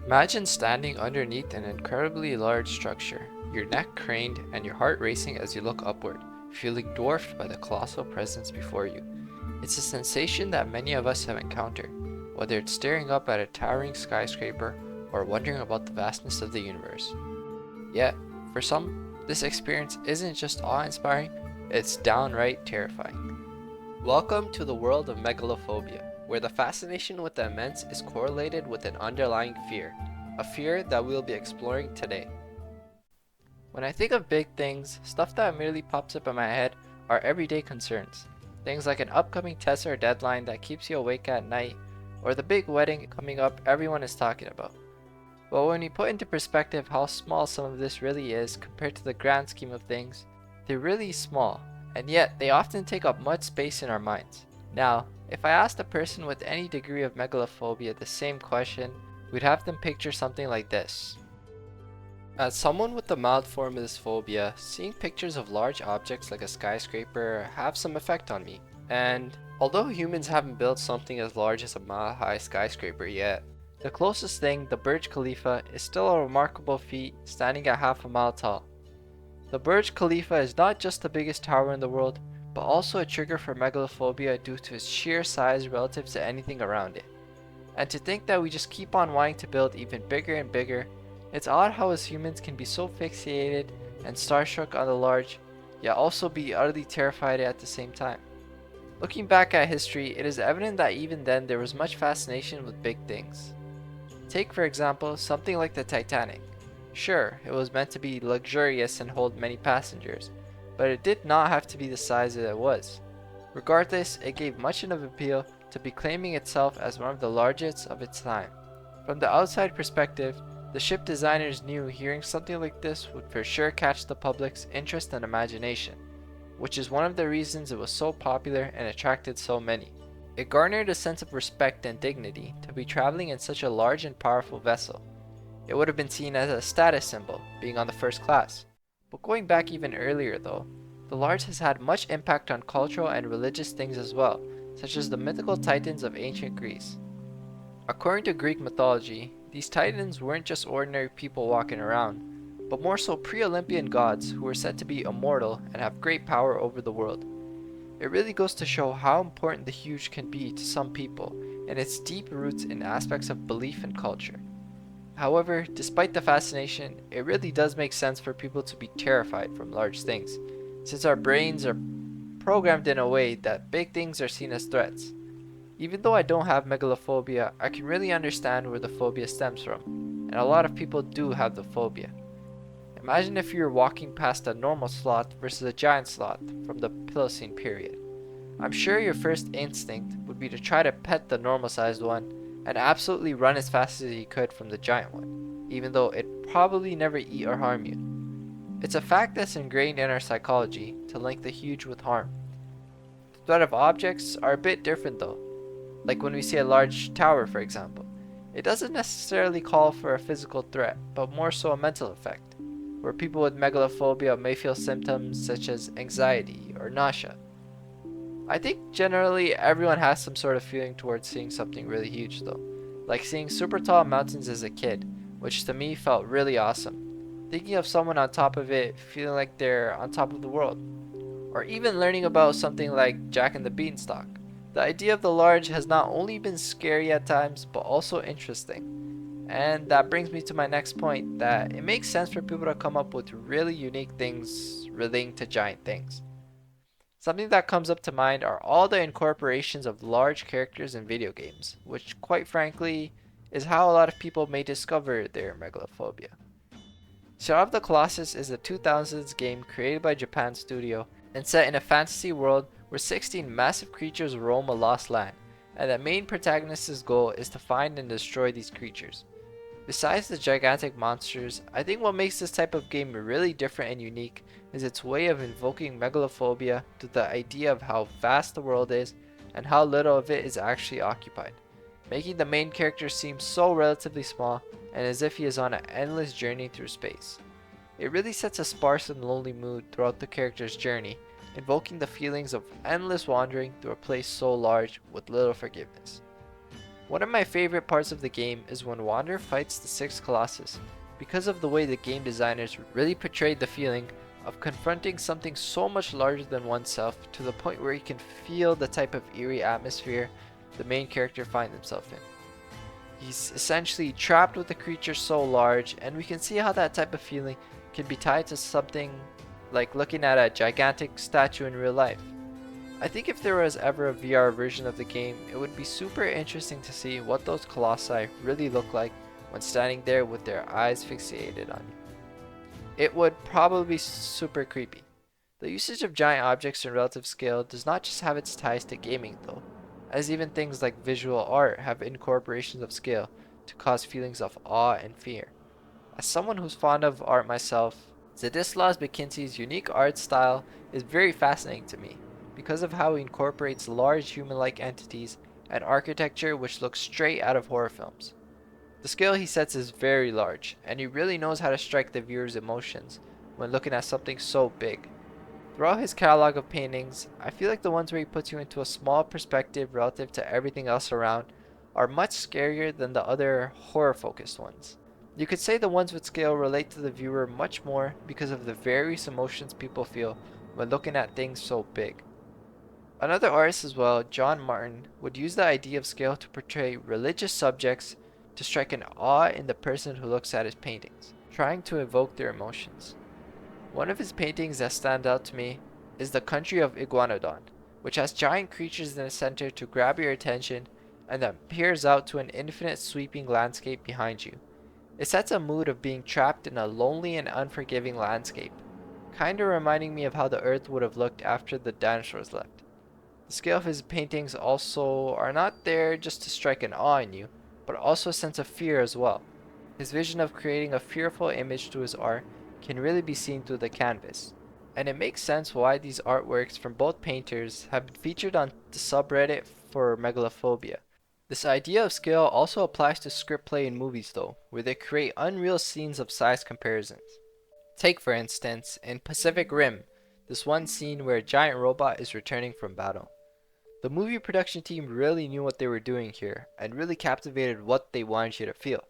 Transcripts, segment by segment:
Imagine standing underneath an incredibly large structure, your neck craned and your heart racing as you look upward, feeling dwarfed by the colossal presence before you. It's a sensation that many of us have encountered, whether it's staring up at a towering skyscraper or wondering about the vastness of the universe. Yet, for some, this experience isn't just awe-inspiring, it's downright terrifying. Welcome to the world of megalophobia, where the fascination with the immense is correlated with an underlying fear, a fear that we'll be exploring today. When I think of big things, stuff that immediately pops up in my head are everyday concerns. Things like an upcoming test or deadline that keeps you awake at night, or the big wedding coming up everyone is talking about. But when we put into perspective how small some of this really is compared to the grand scheme of things, they're really small, and yet they often take up much space in our minds. Now, if I asked a person with any degree of megalophobia the same question, we'd have them picture something like this. As someone with the mild form of this phobia, seeing pictures of large objects like a skyscraper have some effect on me. And although humans haven't built something as large as a mile-high skyscraper yet, the closest thing, the Burj Khalifa, is still a remarkable feat, standing at half a mile tall. The Burj Khalifa is not just the biggest tower in the world, but also a trigger for megalophobia due to its sheer size relative to anything around it. And to think that we just keep on wanting to build even bigger and bigger, it's odd how as humans can be so fixated and starstruck on the large, yet also be utterly terrified at the same time. Looking back at history, it is evident that even then there was much fascination with big things. Take for example something like the Titanic. Sure, it was meant to be luxurious and hold many passengers, but it did not have to be the size that it was. Regardless, it gave much of appeal to be claiming itself as one of the largest of its time. From the outside perspective, the ship designers knew hearing something like this would for sure catch the public's interest and imagination, which is one of the reasons it was so popular and attracted so many. It garnered a sense of respect and dignity to be traveling in such a large and powerful vessel. It would have been seen as a status symbol, being on the first class. But going back even earlier though, the large has had much impact on cultural and religious things as well, such as the mythical titans of ancient Greece. According to Greek mythology, these titans weren't just ordinary people walking around, but more so pre-Olympian gods who were said to be immortal and have great power over the world. It really goes to show how important the huge can be to some people and its deep roots in aspects of belief and culture. However, despite the fascination, it really does make sense for people to be terrified from large things, since our brains are programmed in a way that big things are seen as threats. Even though I don't have megalophobia, I can really understand where the phobia stems from, and a lot of people do have the phobia. Imagine if you were walking past a normal sloth versus a giant sloth from the Pliocene period. I'm sure your first instinct would be to try to pet the normal sized one and absolutely run as fast as you could from the giant one, even though it'd probably never eat or harm you. It's a fact that's ingrained in our psychology to link the huge with harm. The threat of objects are a bit different though, like when we see a large tower for example. It doesn't necessarily call for a physical threat, but more so a mental effect, where people with megalophobia may feel symptoms such as anxiety or nausea. I think generally everyone has some sort of feeling towards seeing something really huge though, like seeing super tall mountains as a kid, which to me felt really awesome. Thinking of someone on top of it feeling like they're on top of the world. Or even learning about something like Jack and the Beanstalk. The idea of the large has not only been scary at times, but also interesting. And that brings me to my next point, that it makes sense for people to come up with really unique things relating to giant things. Something that comes up to mind are all the incorporations of large characters in video games, which quite frankly is how a lot of people may discover their megalophobia. Shadow of the Colossus is a 2000s game created by Japan Studio and set in a fantasy world where 16 massive creatures roam a lost land, and the main protagonist's goal is to find and destroy these creatures. Besides the gigantic monsters, I think what makes this type of game really different and unique is its way of invoking megalophobia to the idea of how vast the world is and how little of it is actually occupied, making the main character seem so relatively small and as if he is on an endless journey through space. It really sets a sparse and lonely mood throughout the character's journey, invoking the feelings of endless wandering through a place so large with little forgiveness. One of my favorite parts of the game is when Wander fights the Six Colossus, because of the way the game designers really portrayed the feeling of confronting something so much larger than oneself to the point where you can feel the type of eerie atmosphere the main character finds himself in. He's essentially trapped with a creature so large, and we can see how that type of feeling can be tied to something like looking at a gigantic statue in real life. I think if there was ever a VR version of the game, it would be super interesting to see what those colossi really look like when standing there with their eyes fixated on you. It would probably be super creepy. The usage of giant objects in relative scale does not just have its ties to gaming though, as even things like visual art have incorporations of scale to cause feelings of awe and fear. As someone who's fond of art myself, Zadislaus Bekinski's unique art style is very fascinating to me because of how he incorporates large human-like entities and architecture which looks straight out of horror films. The scale he sets is very large, and he really knows how to strike the viewer's emotions when looking at something so big. Throughout his catalog of paintings, I feel like the ones where he puts you into a small perspective relative to everything else around are much scarier than the other horror-focused ones. You could say the ones with scale relate to the viewer much more because of the various emotions people feel when looking at things so big. Another artist as well, John Martin, would use the idea of scale to portray religious subjects to strike an awe in the person who looks at his paintings, trying to evoke their emotions. One of his paintings that stand out to me is the country of Iguanodon, which has giant creatures in the center to grab your attention and then peers out to an infinite sweeping landscape behind you. It sets a mood of being trapped in a lonely and unforgiving landscape, kinda reminding me of how the earth would have looked after the dinosaurs left. The scale of his paintings also are not there just to strike an awe in you, but also a sense of fear as well. His vision of creating a fearful image to his art can really be seen through the canvas. And it makes sense why these artworks from both painters have been featured on the subreddit for Megalophobia. This idea of scale also applies to script play in movies though, where they create unreal scenes of size comparisons. Take for instance, in Pacific Rim, this one scene where a giant robot is returning from battle. The movie production team really knew what they were doing here, and really captivated what they wanted you to feel.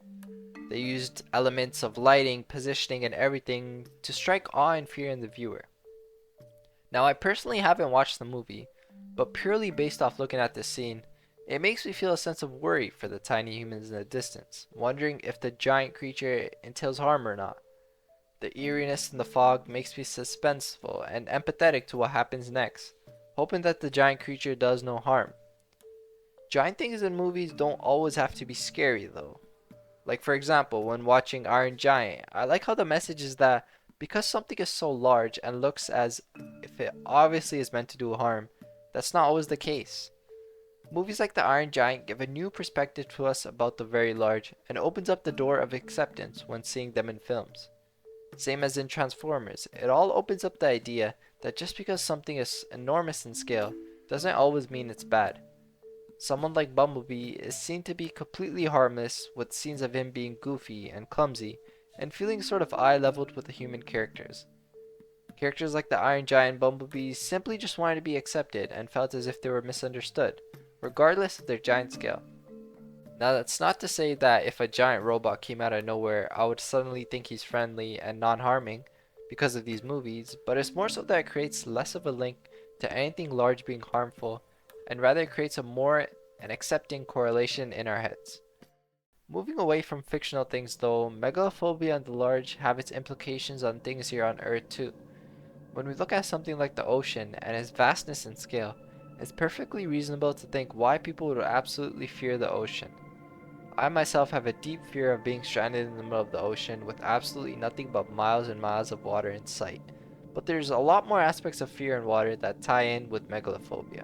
They used elements of lighting, positioning, and everything to strike awe and fear in the viewer. Now, I personally haven't watched the movie, but purely based off looking at this scene, it makes me feel a sense of worry for the tiny humans in the distance, wondering if the giant creature entails harm or not. The eeriness in the fog makes me suspenseful and empathetic to what happens next, hoping that the giant creature does no harm. Giant things in movies don't always have to be scary though. Like for example, when watching Iron Giant, I like how the message is that because something is so large and looks as if it obviously is meant to do harm, that's not always the case. Movies like The Iron Giant give a new perspective to us about the very large and opens up the door of acceptance when seeing them in films. Same as in Transformers, it all opens up the idea that just because something is enormous in scale doesn't always mean it's bad. Someone like Bumblebee is seen to be completely harmless, with scenes of him being goofy and clumsy and feeling sort of eye-leveled with the human characters. Characters like the Iron Giant and Bumblebee simply just wanted to be accepted and felt as if they were misunderstood, regardless of their giant scale. Now that's not to say that if a giant robot came out of nowhere, I would suddenly think he's friendly and non-harming because of these movies, but it's more so that it creates less of a link to anything large being harmful, and rather creates a more an accepting correlation in our heads. Moving away from fictional things though, megalophobia and the large have its implications on things here on Earth too. When we look at something like the ocean and its vastness and scale, it's perfectly reasonable to think why people would absolutely fear the ocean. I myself have a deep fear of being stranded in the middle of the ocean with absolutely nothing but miles and miles of water in sight. But there's a lot more aspects of fear in water that tie in with megalophobia.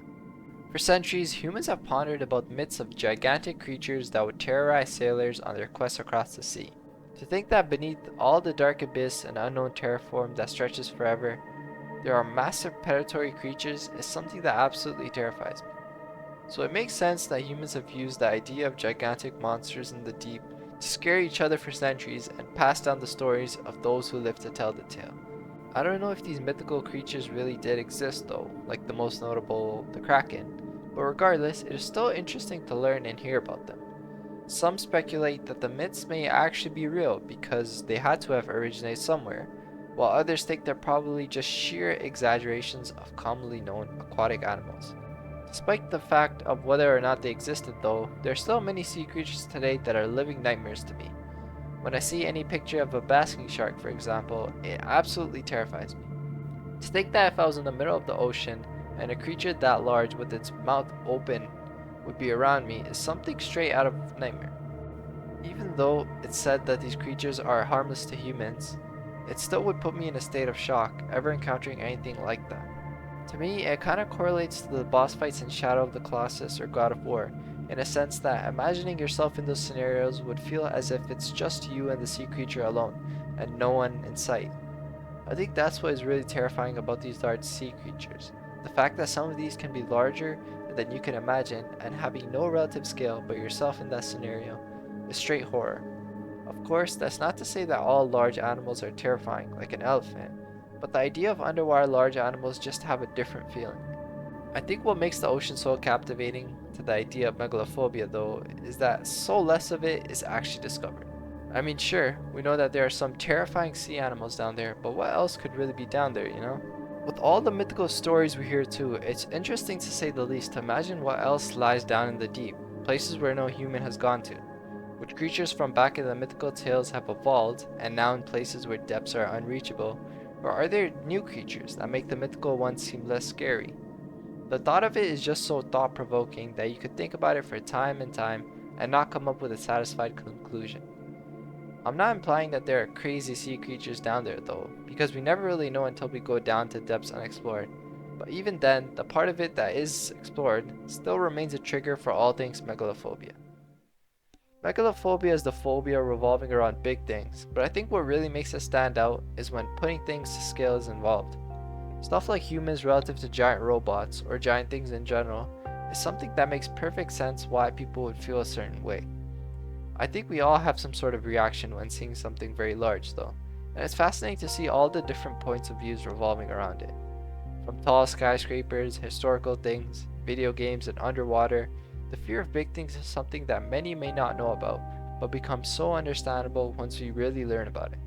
For centuries, humans have pondered about myths of gigantic creatures that would terrorize sailors on their quests across the sea. To think that beneath all the dark abyss and unknown terraform that stretches forever, there are massive predatory creatures is something that absolutely terrifies me. So it makes sense that humans have used the idea of gigantic monsters in the deep to scare each other for centuries and pass down the stories of those who live to tell the tale. I don't know if these mythical creatures really did exist though, like the most notable, the Kraken, but regardless, it is still interesting to learn and hear about them. Some speculate that the myths may actually be real because they had to have originated somewhere, while others think they're probably just sheer exaggerations of commonly known aquatic animals. Despite the fact of whether or not they existed though, there are still many sea creatures today that are living nightmares to me. When I see any picture of a basking shark, for example, it absolutely terrifies me. To think that if I was in the middle of the ocean and a creature that large with its mouth open would be around me is something straight out of nightmare. Even though it's said that these creatures are harmless to humans, it still would put me in a state of shock ever encountering anything like that. To me, it kind of correlates to the boss fights in Shadow of the Colossus or God of War, in a sense that imagining yourself in those scenarios would feel as if it's just you and the sea creature alone, and no one in sight. I think that's what is really terrifying about these large sea creatures. The fact that some of these can be larger than you can imagine, and having no relative scale but yourself in that scenario, is straight horror. Of course, that's not to say that all large animals are terrifying, like an elephant, but the idea of underwater large animals just have a different feeling. I think what makes the ocean so captivating to the idea of megalophobia, though, is that so less of it is actually discovered. I mean, sure, we know that there are some terrifying sea animals down there, but what else could really be down there, you know? With all the mythical stories we hear too, it's interesting to say the least to imagine what else lies down in the deep, places where no human has gone to. Which creatures from back in the mythical tales have evolved, and now in places where depths are unreachable, or are there new creatures that make the mythical ones seem less scary? The thought of it is just so thought provoking that you could think about it for time and time and not come up with a satisfied conclusion. I'm not implying that there are crazy sea creatures down there though, because we never really know until we go down to depths unexplored. But even then, the part of it that is explored still remains a trigger for all things megalophobia. Megalophobia is the phobia revolving around big things, but I think what really makes it stand out is when putting things to scale is involved. Stuff like humans relative to giant robots, or giant things in general, is something that makes perfect sense why people would feel a certain way. I think we all have some sort of reaction when seeing something very large though, and it's fascinating to see all the different points of views revolving around it. From tall skyscrapers, historical things, video games, and underwater, the fear of big things is something that many may not know about, but becomes so understandable once we really learn about it.